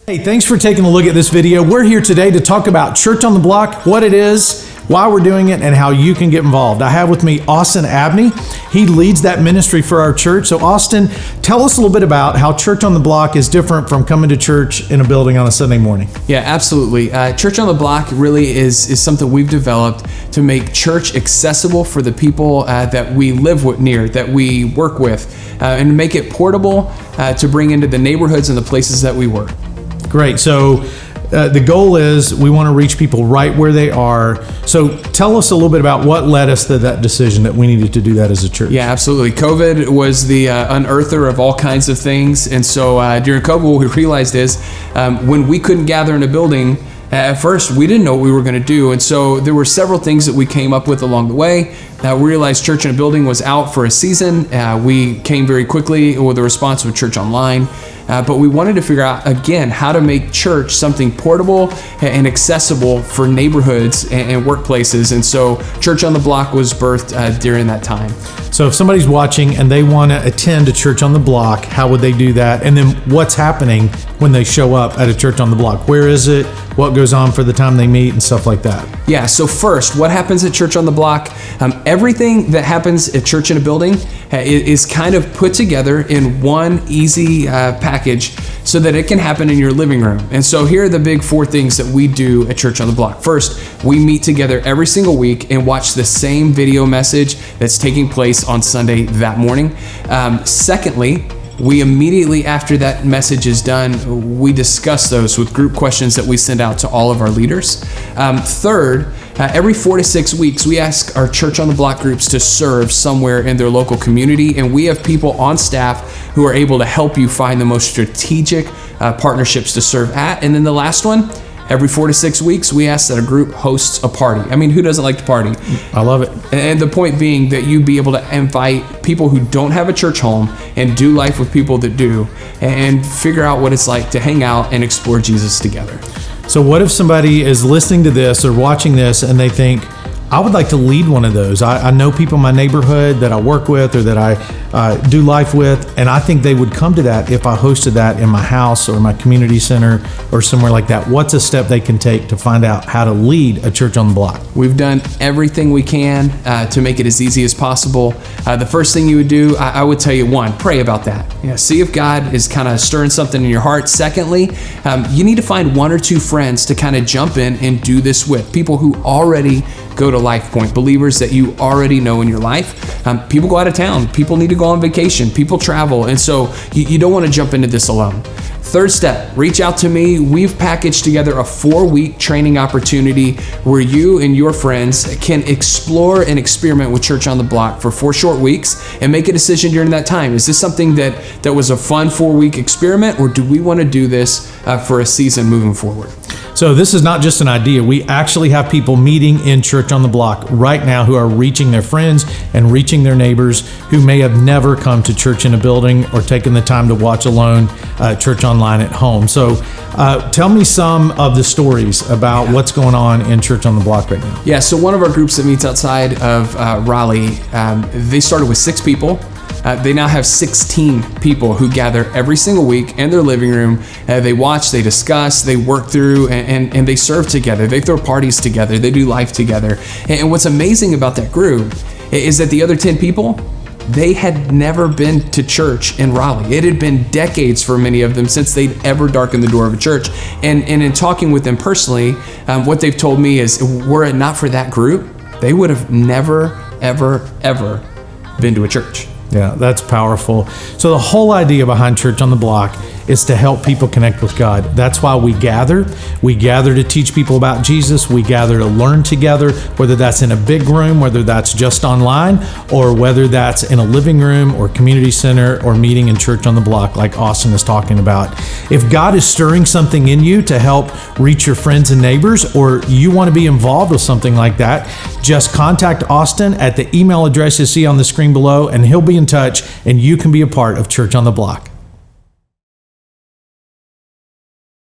Hey, thanks for taking a look at this video. We're here today to talk about Church on the Block, what it is, why we're doing it, and how you can get involved. I have with me Austin Abney. He leads that ministry for our church. So Austin, tell us a little bit about how Church on the Block is different from coming to church in a building on a Sunday morning. Yeah, absolutely. Church on the Block really is something we've developed to make church accessible for the people that we live near, that we work with, and make it portable to bring into the neighborhoods and the places that we work. Great. So the goal is we want to reach people right where they are. So tell us a little bit about what led us to that decision that we needed to do that as a church. Yeah, absolutely. COVID was the unearther of all kinds of things. And so during COVID, what we realized is when we couldn't gather in a building, at first, we didn't know what we were going to do. And so there were several things that we came up with along the way. We realized church in a building was out for a season. We came very quickly with a response with church online. But we wanted to figure out, again, how to make church something portable and accessible for neighborhoods and workplaces. And so Church on the Block was birthed during that time. So if somebody's watching and they want to attend a Church on the Block, how would they do that? And then what's happening when they show up at a Church on the Block? Where is it? What goes on for the time they meet and stuff like that? Yeah, so first, what happens at Church on the Block? Everything that happens at church in a building is kind of put together in one easy package so that it can happen in your living room. And so here are the big four things that we do at Church on the Block. First, we meet together every single week and watch the same video message that's taking place on Sunday that morning. Secondly, we immediately after that message is done, we discuss those with group questions that we send out to all of our leaders. Third, every 4 to 6 weeks, we ask our Church on the Block groups to serve somewhere in their local community, and we have people on staff who are able to help you find the most strategic partnerships to serve at. And then the last one, every 4 to 6 weeks, we ask that a group hosts a party. I mean, who doesn't like to party? I love it. And the point being that you be able to invite people who don't have a church home and do life with people that do, and figure out what it's like to hang out and explore Jesus together. So what if somebody is listening to this or watching this and they think, I would like to lead one of those. I know people in my neighborhood that I work with or that I do life with, and I think they would come to that if I hosted that in my house or my community center or somewhere like that. What's a step they can take to find out how to lead a Church on the Block? We've done everything we can to make it as easy as possible. The first thing you would do, I would tell you, one, pray about that. See if God is kind of stirring something in your heart. Secondly, you need to find 1 or 2 friends to kind of jump in and do this with. People who already go to Lifepointe, believers that you already know in your life. People go out of town. People need to go on vacation. People travel. And so you don't want to jump into this alone. Third step, reach out to me. We've packaged together a 4-week training opportunity where you and your friends can explore and experiment with Church on the Block for 4 short weeks and make a decision during that time. Is this something that was a fun 4-week experiment, or do we want to do this for a season moving forward? So this is not just an idea. We actually have people meeting in Church on the Block right now who are reaching their friends and reaching their neighbors who may have never come to church in a building or taken the time to watch alone church online at home. So tell me some of the stories about what's going on in Church on the Block right now. Yeah, so one of our groups that meets outside of Raleigh, they started with 6 people. They now have 16 people who gather every single week in their living room. They watch, they discuss, they work through, and they serve together. They throw parties together. They do life together. And what's amazing about that group is that the other 10 people, they had never been to church in Raleigh. It had been decades for many of them since they'd ever darkened the door of a church. And in talking with them personally, what they've told me is, were it not for that group, they would have never, ever, ever been to a church. Yeah, that's powerful. So the whole idea behind Church on the Block is to help people connect with God. That's why we gather. We gather to teach people about Jesus. We gather to learn together, whether that's in a big room, whether that's just online, or whether that's in a living room or community center or meeting in Church on the Block like Austin is talking about. If God is stirring something in you to help reach your friends and neighbors, or you want to be involved with something like that, just contact Austin at the email address you see on the screen below, and he'll be in touch, and you can be a part of Church on the Block.